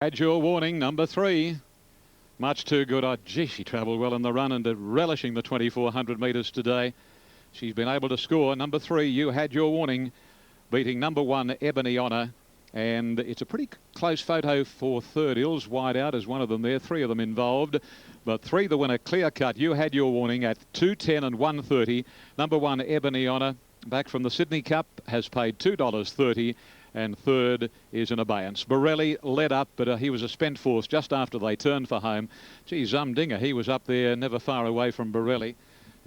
Had your warning, number 3. Much too good. Oh, gee, she travelled well in the run and relishing the 2,400 metres today. She's been able to score. Number 3, you had your warning, beating number 1, Ebony Honor. And it's a pretty close photo for third. Ills wide out as one of them there. 3 of them involved. But 3 the winner, clear cut. You had your warning at 2.10 and 1.30. Number 1, Ebony Honor, back from the Sydney Cup, has paid $2.30. And third is in abeyance. Borelli led up, but he was a spent force just after they turned for home. Gee, Zumdinger, he was up there, never far away from Borelli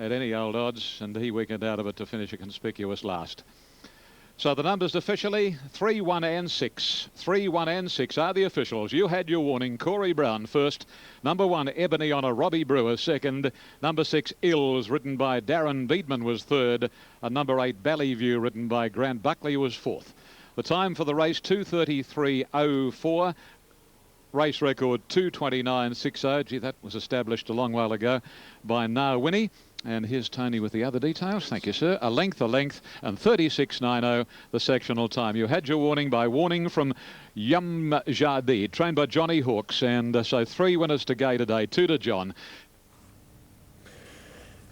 at any old odds, and he weakened out of it to finish a conspicuous last. So the numbers officially 3, 1 and 6. 3, 1 and 6 are the officials. You had your warning. Corey Brown first. Number 1, Ebony Honor, Robbie Brewer second. Number 6, Ills, ridden by Darren Beedman, was third. And number 8, Ballyview, ridden by Grant Buckley, was fourth. The time for the race, 2:33.04. Race record 2:29.60. Gee, that was established a long while ago by Narwini. And here's Tony with the other details. Thank you, sir. A length, and 36.90 the sectional time. You had your warning by warning from Yum Jadi, trained by Johnny Hawkes. And so 3 winners to go today, 2 to John.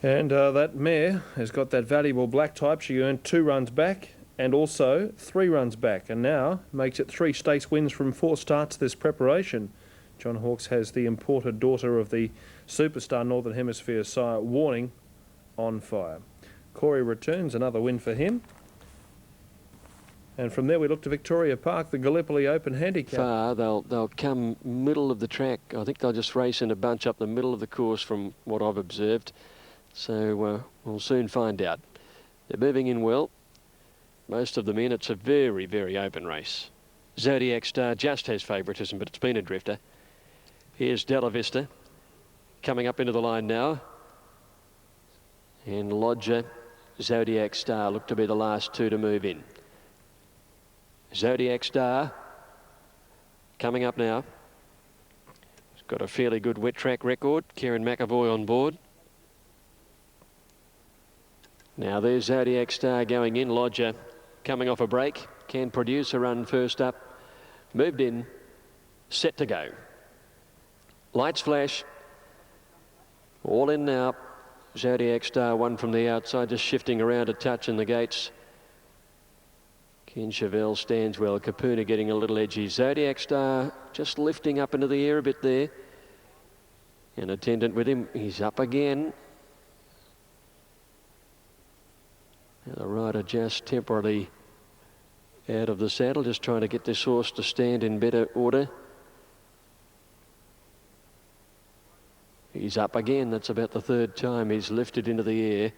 And that mare has got that valuable black type. She earned 2 runs back and also 3 runs back, and now makes it 3 stakes wins from 4 starts this preparation. John Hawkes has the imported daughter of the superstar Northern Hemisphere sire, Warning, on fire. Corey returns, another win for him. And from there we look to Victoria Park, the Gallipoli Open Handicap. Far, they'll come middle of the track. I think they'll just race in a bunch up the middle of the course from what I've observed. So we'll soon find out. They're moving in well. Most of them in. It's a very, very open race. Zodiac Star just has favouritism, but it's been a drifter. Here's Della Vista coming up into the line now. And Lodger, Zodiac Star look to be the last 2 to move in. Zodiac Star coming up now. He's got a fairly good wet track record. Kieran McAvoy on board. Now there's Zodiac Star going in. Lodger coming off a break, can produce a run first up. Moved in, set to go. Lights flash. All in now. Zodiac Star one from the outside, just shifting around a touch in the gates. Ken Chevelle stands well. Kapuna getting a little edgy. Zodiac Star just lifting up into the air a bit there. An attendant with him. He's up again. And the rider just temporarily out of the saddle, just trying to get this horse to stand in better order. He's up again. That's about the 3rd time he's lifted into the air.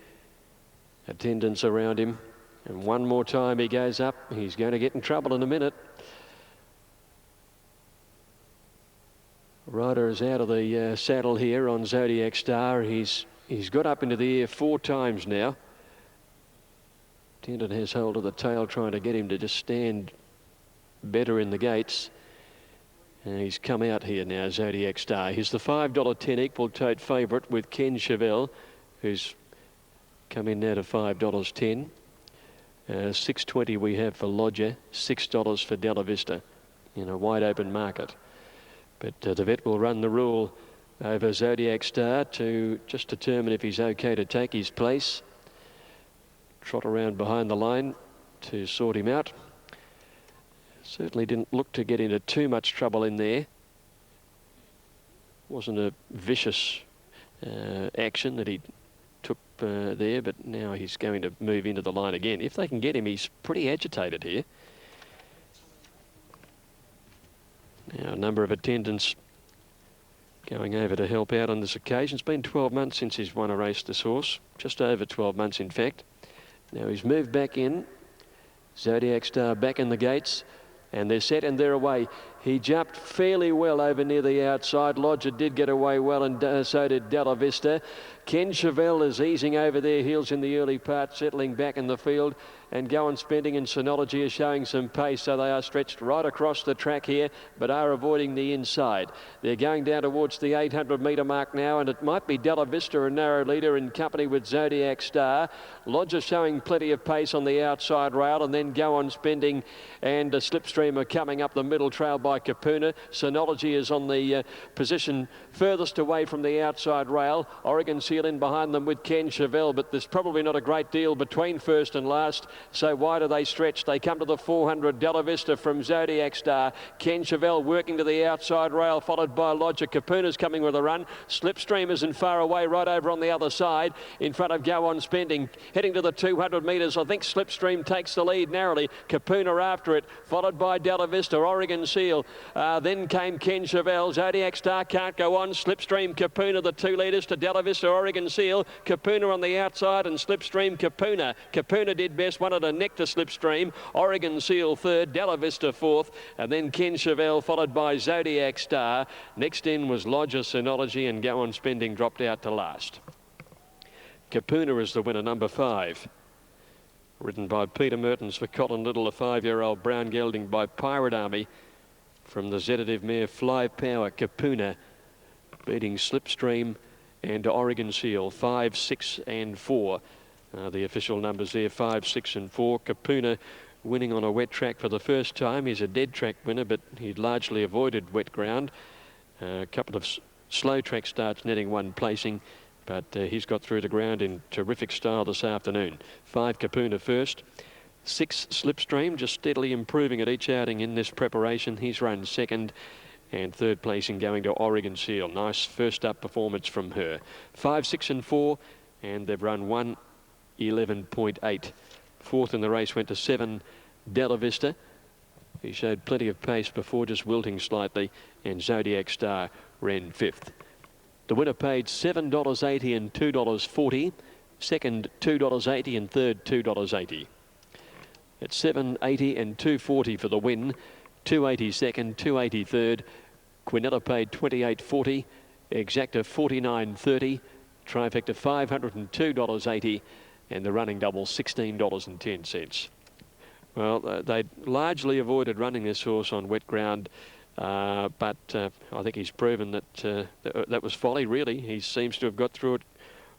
Attendants around him. And one more time he goes up. He's going to get in trouble in a minute. Rider is out of the saddle here on Zodiac Star. He's got up into the air 4 times now. Attendant has hold of the tail, trying to get him to just stand better in the gates. And he's come out here now, Zodiac Star. He's the $5.10 equal tote favourite with Ken Chevelle, who's come in now to $5.10. $6.20 we have for Lodger, $6 for Della Vista in a wide open market. But the vet will run the rule over Zodiac Star to just determine if he's okay to take his place. Trot around behind the line to sort him out. Certainly didn't look to get into too much trouble in there. Wasn't a vicious action that he took there, but now he's going to move into the line again. If they can get him, he's pretty agitated here. Now a number of attendants going over to help out on this occasion. It's been 12 months since he's won a race, this horse. Just over 12 months, in fact. Now he's moved back in. Zodiac Star back in the gates. And they're set and they're away. He jumped fairly well over near the outside. Lodger did get away well, and so did Della Vista. Ken Chevelle is easing over their heels in the early part, settling back in the field. And Go On Spending and Synology is showing some pace, so they are stretched right across the track here, but are avoiding the inside. They're going down towards the 800-metre mark now, and it might be Della Vista, a narrow leader, in company with Zodiac Star. Lodge is showing plenty of pace on the outside rail, and then Go On Spending and Slipstream are coming up the middle, trailed by Kapuna. Synology is on the position furthest away from the outside rail. Oregon Seal in behind them with Ken Chevelle, but there's probably not a great deal between first and last. So why do they stretch? They come to the 400. Della Vista from Zodiac Star. Ken Chevelle working to the outside rail, followed by Lodger. Kapuna's coming with a run. Slipstream isn't far away, right over on the other side, in front of Go On Spending. Heading to the 200 metres, I think Slipstream takes the lead narrowly. Kapuna after it, followed by Della Vista. Oregon Seal. Then came Ken Chevelle. Zodiac Star can't go on. Slipstream, Kapuna, the 2 leaders to Della Vista, Oregon Seal. Kapuna on the outside and Slipstream, Kapuna. Kapuna did best, wanted a neck to Slipstream. Oregon Seal third, Della Vista fourth, and then Ken Chevelle followed by Zodiac Star. Next in was Lodger, Synology, and Go On Spending dropped out to last. Kapuna is the winner, number 5. Ridden by Peter Mertens for Colin Little, a 5-year-old brown gelding by Pirate Army from the sedative mare Fly Power. Kapuna beating Slipstream and Oregon Seal, 5, 6 and 4. The official numbers there, 5, 6 and 4. Kapuna winning on a wet track for the first time. He's a dead track winner, but he'd largely avoided wet ground. A couple of slow track starts netting 1 placing, but he's got through the ground in terrific style this afternoon. 5 Kapuna first. 6 Slipstream, just steadily improving at each outing in this preparation. He's run second, and third placing going to Oregon Seal. Nice first up performance from her. 5, 6 and 4, and they've run 1:11.8. Fourth in the race went to 7 Della Vista. He showed plenty of pace before, just wilting slightly, and Zodiac Star ran 5th. The winner paid $7.80 and $2.40. Second $2.80 and third $2.80. It's $7.80 and $2.40 for the win. $2.80 second, $2.80 third. Quinella paid $28.40. Exacta $49.30. Trifecta $502.80. And the running double $16.10. Well, they largely avoided running this horse on wet ground, but I think he's proven that that was folly, really. He seems to have got through it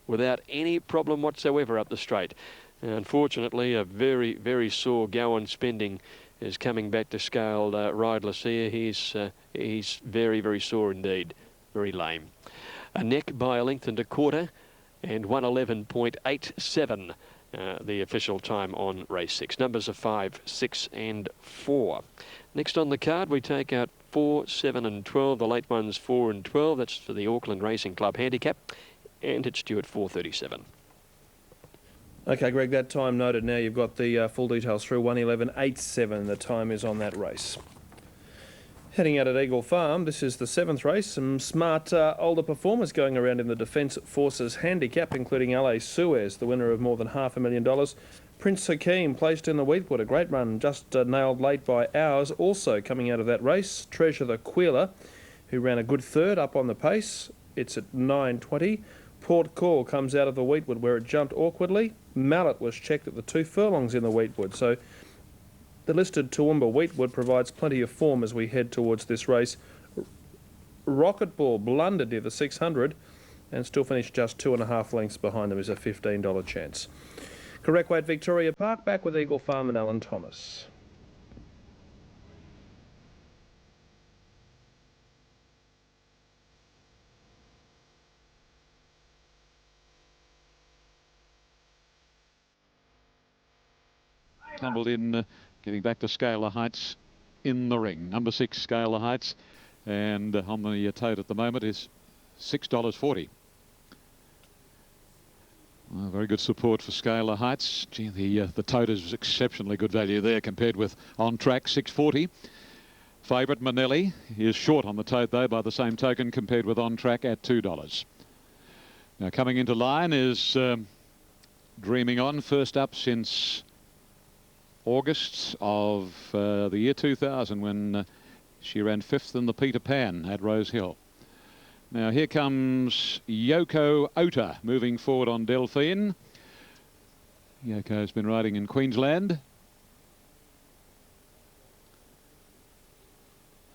without any problem whatsoever up the straight. Unfortunately, a very, very sore Go On Spending is coming back to scale. Rideless here. He's very, very sore indeed. Very lame. A neck by a length and a quarter, and 1:11.87. The official time on race 6. Numbers are 5, 6 and 4. Next on the card, we take out 4, 7 and 12. The late ones 4 and 12. That's for the Auckland Racing Club handicap, and it's due at 4:37. Okay, Greg, that time noted. Now you've got the full details through. 1:11.87 the time is on that race. Heading out at Eagle Farm, this is the 7th race. Some smart older performers going around in the Defence Forces handicap, including LA Suez, the winner of more than $500,000. Prince Hakeem placed in the Wheatwood, a great run, just nailed late by Ours. Also coming out of that race, Treasure the Queeler, who ran a good third up on the pace. It's at 9:20. Port Call comes out of the Wheatwood where it jumped awkwardly. Mallet was checked at the 2 furlongs in the Wheatwood. So the listed Toowoomba Wheatwood provides plenty of form as we head towards this race. Rocket Ball blundered near the 600 and still finished just 2.5 lengths behind them. Is a $15 chance. Correct weight, Victoria Park, back with Eagle Farm and Alan Thomas. Tumbled in, getting back to Scalar Heights in the ring. Number 6, Scalar Heights, and on the tote at the moment is $6.40. Well, very good support for Scalar Heights. Gee, the tote is exceptionally good value there compared with On Track, $6.40. Favourite Manelli is short on the tote though by the same token compared with On Track at $2. Now coming into line is Dreaming On, first up since August of the year 2000 when she ran 5th in the Peter Pan at Rose Hill. Now here comes Yoko Ota moving forward on Delphine. Yoko's been riding in Queensland.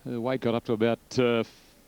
Her weight got up to about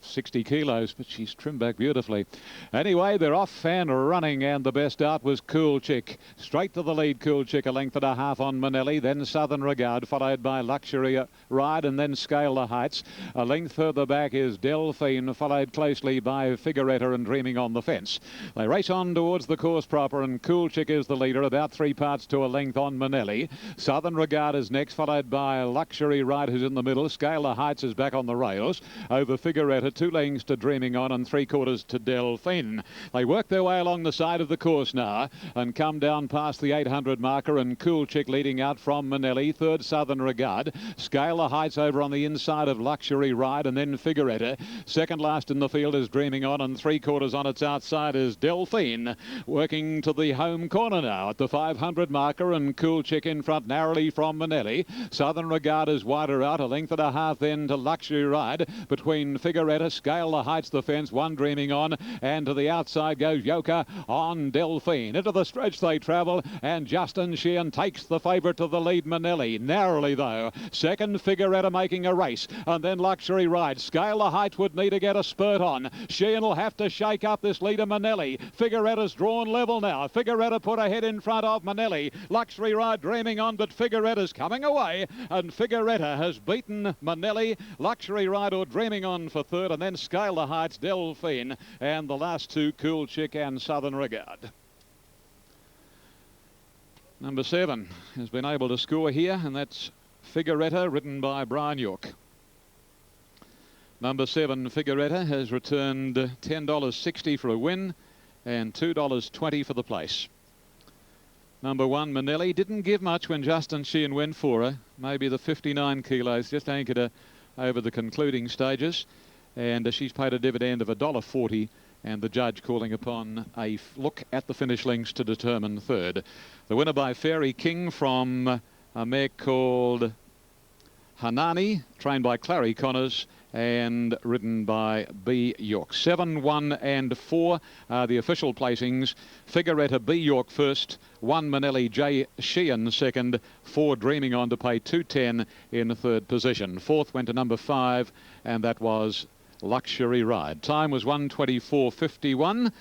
60 kilos, but she's trimmed back beautifully. Anyway, they're off and running, and the best out was Cool Chick. Straight to the lead, Cool Chick, a length and a half on Manelli, then Southern Regard, followed by Luxury Ride, and then Scale the Heights. A length further back is Delphine, followed closely by Figuretta and Dreaming on the Fence. They race on towards the course proper, and Cool Chick is the leader, about 3 parts to a length on Manelli. Southern Regard is next, followed by Luxury Ride, who's in the middle. Scale the Heights is back on the rails. Over Figuretta, 2 lengths to Dreaming On and 3/4 to Delphine. They work their way along the side of the course now and come down past the 800 marker, and Cool Chick leading out from Manelli. Third, Southern Regard. Scale the Heights over on the inside of Luxury Ride, and then Figuretta. Second last in the field is Dreaming On, and 3/4 on its outside is Delphine. Working to the home corner now at the 500 marker, and Cool Chick in front narrowly from Manelli. Southern Regard is wider out, a length and a half then to Luxury Ride. Between Figuretta, Scale the Heights, the fence, one Dreaming On, and to the outside goes Yoka on Delphine. Into the stretch they travel, and Justin Sheehan takes the favourite to the lead, Manelli. Narrowly though. Second, Figuretta making a race, and then Luxury Ride. Scale the Heights would need to get a spurt on. Sheehan will have to shake up this leader, Manelli. Figuretta's drawn level now. Figuretta put ahead in front of Manelli. Luxury Ride Dreaming On, but Figuretta's coming away, and Figuretta has beaten Manelli. Luxury Ride or Dreaming On for third, and then Scale the Heights, Delphine, and the last two, Cool Chick and Southern Regard. Number 7 has been able to score here, and that's Figuretta, ridden by Brian York. Number 7, Figuretta, has returned $10.60 for a win and $2.20 for the place. Number 1, Manelli, didn't give much when Justin Sheehan went for her. Maybe the 59 kilos, just anchored her over the concluding stages. And she's paid a dividend of $1.40, and the judge calling upon a look at the finish links to determine third. The winner by Fairy King from a mare called Hanani, trained by Clary Connors and ridden by B. York. 7, 1 and 4 are the official placings. Figuretta, B. York first, 1 Manelli, J. Sheehan second, 4 Dreaming On to pay $2.10 in third position. Fourth went to number 5, and that was Luxury Ride. Time was 1:24.51,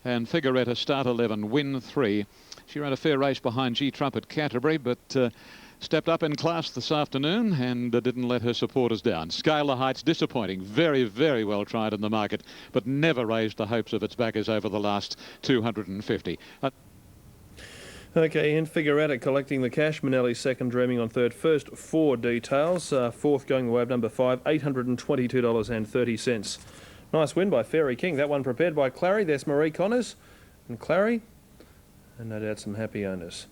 and Figuretta start 11, win 3. She ran a fair race behind G Trumpet Canterbury, but stepped up in class this afternoon and didn't let her supporters down. Scale the Heights, disappointing. Very, very well tried in the market, but never raised the hopes of its backers over the last 250. Okay, Ian, Figuretta collecting the cash. Manelli second, Dreaming On third. First 4 details. Fourth going the way of number 5, $822.30. Nice win by Fairy King. That one prepared by Clary. There's Marie Connors and Clary, and no doubt some happy owners.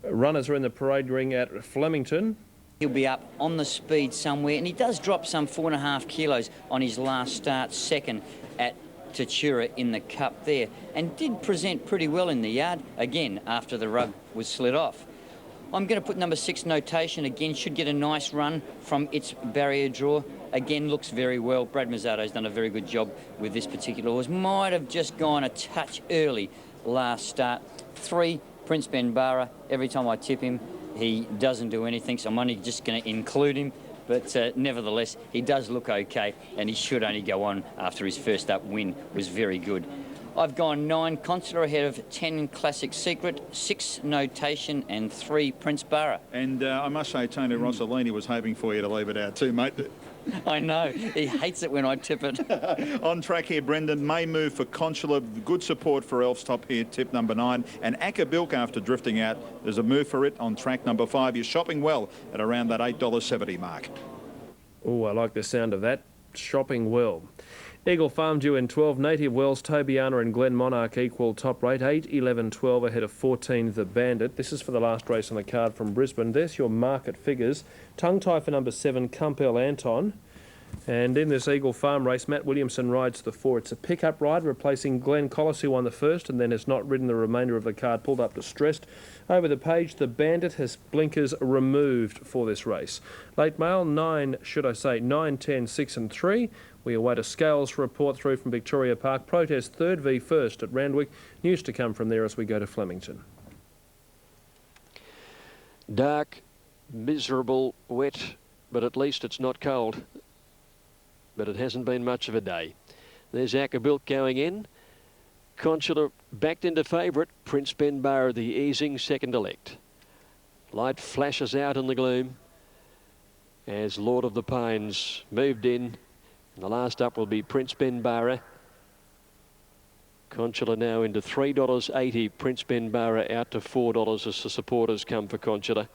Runners are in the parade ring at Flemington. He'll be up on the speed somewhere, and he does drop some 4.5 kilos on his last start, second at Tatura in the Cup there, and did present pretty well in the yard, again, after the rug was slid off. I'm going to put number 6, Notation, again, should get a nice run from its barrier draw. Again, looks very well. Brad Mazzato's done a very good job with this particular horse. Might have just gone a touch early last start. 3, Prince Benbara. Every time I tip him, he doesn't do anything, so I'm only just going to include him. But nevertheless, he does look okay, and he should only go on after his first up win was very good. I've gone 9, Consular ahead of 10, Classic Secret, 6, Notation, and 3, Prince Barra. And I must say, Tony Rossellini was hoping for you to leave it out too, mate. I know. He hates it when I tip it. On track here, Brendan. May move for Consular. Good support for Elfstop here, tip number 9. And Akabilk, after drifting out, there's a move for it on track number 5. You're shopping well at around that $8.70 mark. Oh, I like the sound of that. Shopping well. Eagle Farm due in 12. Native Wells, Tobiana and Glen Monarch equal top rate. 8, 11, 12 ahead of 14, The Bandit. This is for the last race on the card from Brisbane. There's your market figures. Tongue tie for number 7, Cumpel Anton. And in this Eagle Farm race, Matt Williamson rides the 4. It's a pickup ride replacing Glenn Collis, who won the first and then has not ridden the remainder of the card, pulled up distressed. Over the page, the Bandit has blinkers removed for this race. Late mail, 9, 10, 6 and 3. We await a scales report through from Victoria Park. Protest 3rd v first at Randwick. News to come from there as we go to Flemington. Dark, miserable, wet, but at least it's not cold. But it hasn't been much of a day. There's Acapulco going in. Consular backed into favourite. Prince Benbarra, the easing second elect. Light flashes out in the gloom as Lord of the Pines moved in. And the last up will be Prince Benbarra. Consular now into $3.80. Prince Benbarra out to $4 as the supporters come for Consular.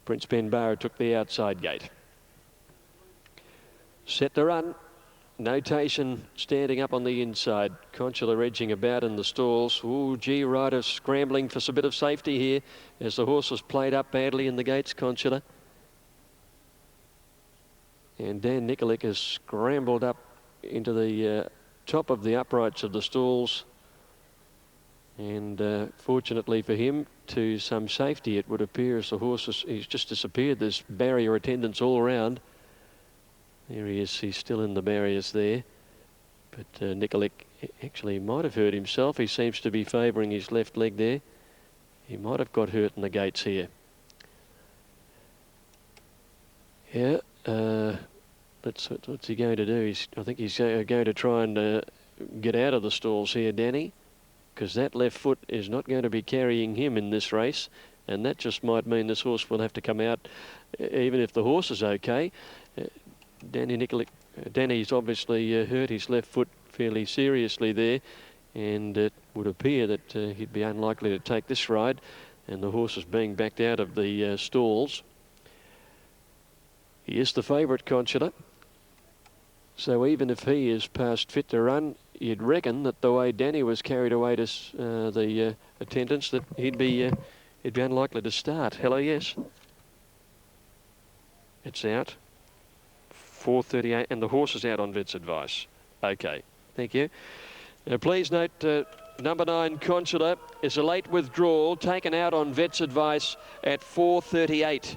Prince Benbarra took the outside gate. Set to run. Notation standing up on the inside. Consular edging about in the stalls. Ooh, gee, rider scrambling for some bit of safety here as the horse was played up badly in the gates, Consular. And Dan Nikolic has scrambled up into the top of the uprights of the stalls. And fortunately for him, to some safety, it would appear as the horse he's just disappeared. There's barrier attendants all around. There he is, he's still in the barriers there. But Nikolic actually might have hurt himself. He seems to be favouring his left leg there. He might have got hurt in the gates here. Yeah, what's he going to do? I think he's going to try and get out of the stalls here, Danny, because that left foot is not going to be carrying him in this race. And that just might mean this horse will have to come out, even if the horse is okay. Danny's obviously hurt his left foot fairly seriously there, and it would appear that he'd be unlikely to take this ride, and the horse is being backed out of the stalls. He is the favourite, Consular, so even if he is past fit to run, you'd reckon that the way Danny was carried away to the attendants, that he'd be unlikely to start. Hello, yes. It's out. 4:38, and the horse is out on Vet's advice. Okay, thank you. Please note, number 9, Consular, is a late withdrawal, taken out on Vet's advice at 4:38.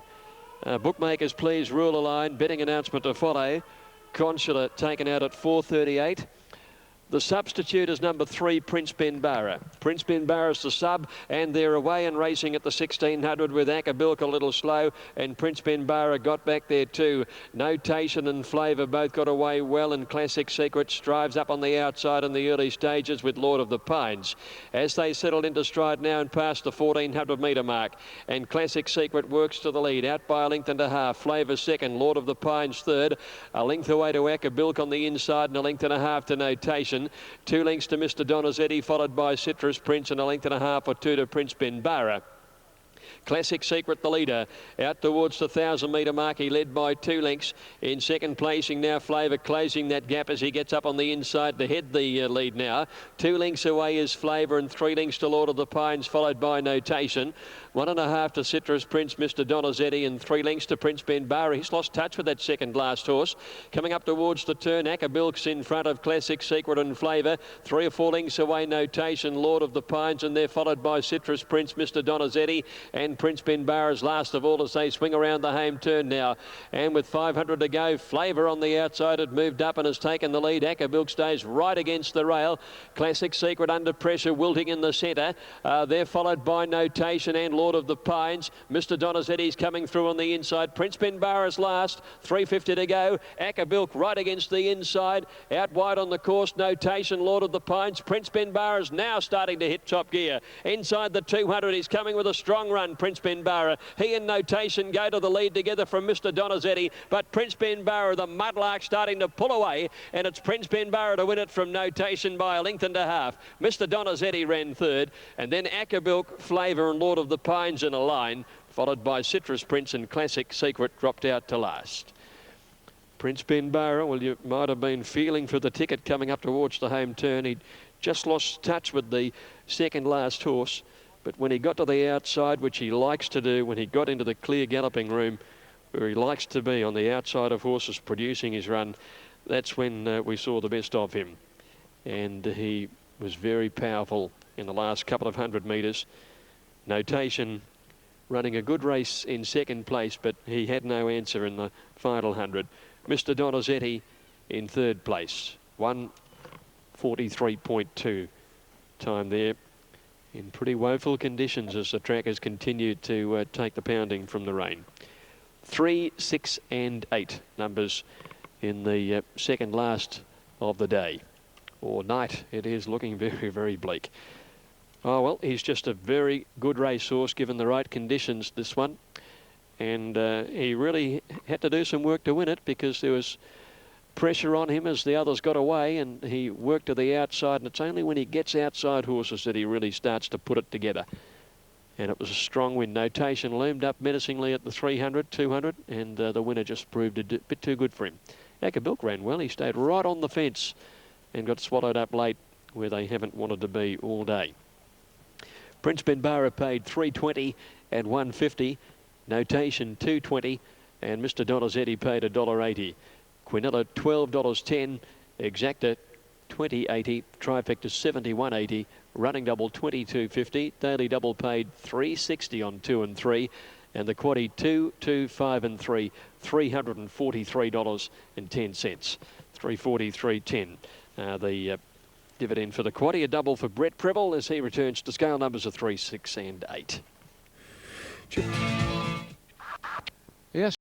Bookmakers, please rule a line. Betting announcement to follow. Consular taken out at 4:38. The substitute is number 3, Prince Benbarra. Prince Benbarra is the sub, and they're away and racing at the 1600 with Acapulco a little slow, and Prince Benbarra got back there too. Notation and Flavour both got away well, and Classic Secret strives up on the outside in the early stages with Lord of the Pines. As they settled into stride now and past the 1400 metre mark, and Classic Secret works to the lead, out by a length and a half. Flavour second, Lord of the Pines third, a length away to Acapulco on the inside, and a length and a half to Notation. 2 lengths to Mr. Donizetti, followed by Citrus Prince, and a length and a half or 2 to Prince Benbarra. Classic Secret, the leader, out towards the 1,000 metre mark. He led by 2 lengths. In second placing now, Flavour closing that gap as he gets up on the inside to head the lead now. 2 lengths away is Flavour, and 3 lengths to Lord of the Pines, followed by Notation. 1.5 to Citrus Prince, Mr. Donizetti, and 3 lengths to Prince Benbarra. He's lost touch with that second last horse. Coming up towards the turn, Acapulco's in front of Classic Secret and Flavour. 3 or 4 lengths away, Notation, Lord of the Pines, and they're followed by Citrus Prince, Mr. Donizetti, and Prince Benbarra's last of all as they swing around the home turn now. And with 500 to go, Flavour on the outside had moved up and has taken the lead. Acapulco stays right against the rail. Classic Secret under pressure, wilting in the centre. They're followed by Notation and Lord of the Pines. Mr. Donizetti's coming through on the inside. Prince Benbarra's last. 350 to go. Acapulco right against the inside. Out wide on the course, Notation, Lord of the Pines. Prince Benbarra's now starting to hit top gear. Inside the 200, he's coming with a strong run, Prince Benbarra. He and Notation go to the lead together from Mr. Donizetti, but Prince Benbarra, the mudlark, starting to pull away, and it's Prince Benbarra to win it from Notation by a length and a half. Mr. Donizetti ran third, and then Acapulco, Flavour and Lord of the Pines in a line, followed by Citrus Prince, and Classic Secret dropped out to last. Prince Benbarra, well, you might have been feeling for the ticket coming up towards the home turn. He'd just lost touch with the second last horse, but when he got to the outside, which he likes to do, when he got into the clear galloping room, where he likes to be on the outside of horses producing his run, that's when we saw the best of him. And he was very powerful in the last couple of 100 metres. Notation running a good race in second place, but he had no answer in the final 100. Mr. Donizetti in third place, 1:43.2 time there, in pretty woeful conditions as the track has continued to take the pounding from the rain. 3, 6 and 8 numbers in the second last of the day, or night. It is looking very, very bleak. Oh, well, he's just a very good racehorse given the right conditions, this one. And he really had to do some work to win it, because there was pressure on him as the others got away, and he worked to the outside. And it's only when he gets outside horses that he really starts to put it together. And it was a strong win. Notation loomed up menacingly at the 300, 200, and the winner just proved a bit too good for him. Akabilk ran well. He stayed right on the fence and got swallowed up late where they haven't wanted to be all day. Prince Benbara paid $3.20 and $1.50. Notation $2.20, and Mr. Donizetti paid $1.80. Quinella $12.10. Exacta $20.80. Trifecta $71.80. Running double $22.50. Daily double paid $3.60 on 2 and 3. And the quaddie 2, 2, 5 and 3, $343.10. $343.10. The dividend for the quaddie. A double for Brett Preble as he returns to scale numbers of 3, 6 and 8. Yes.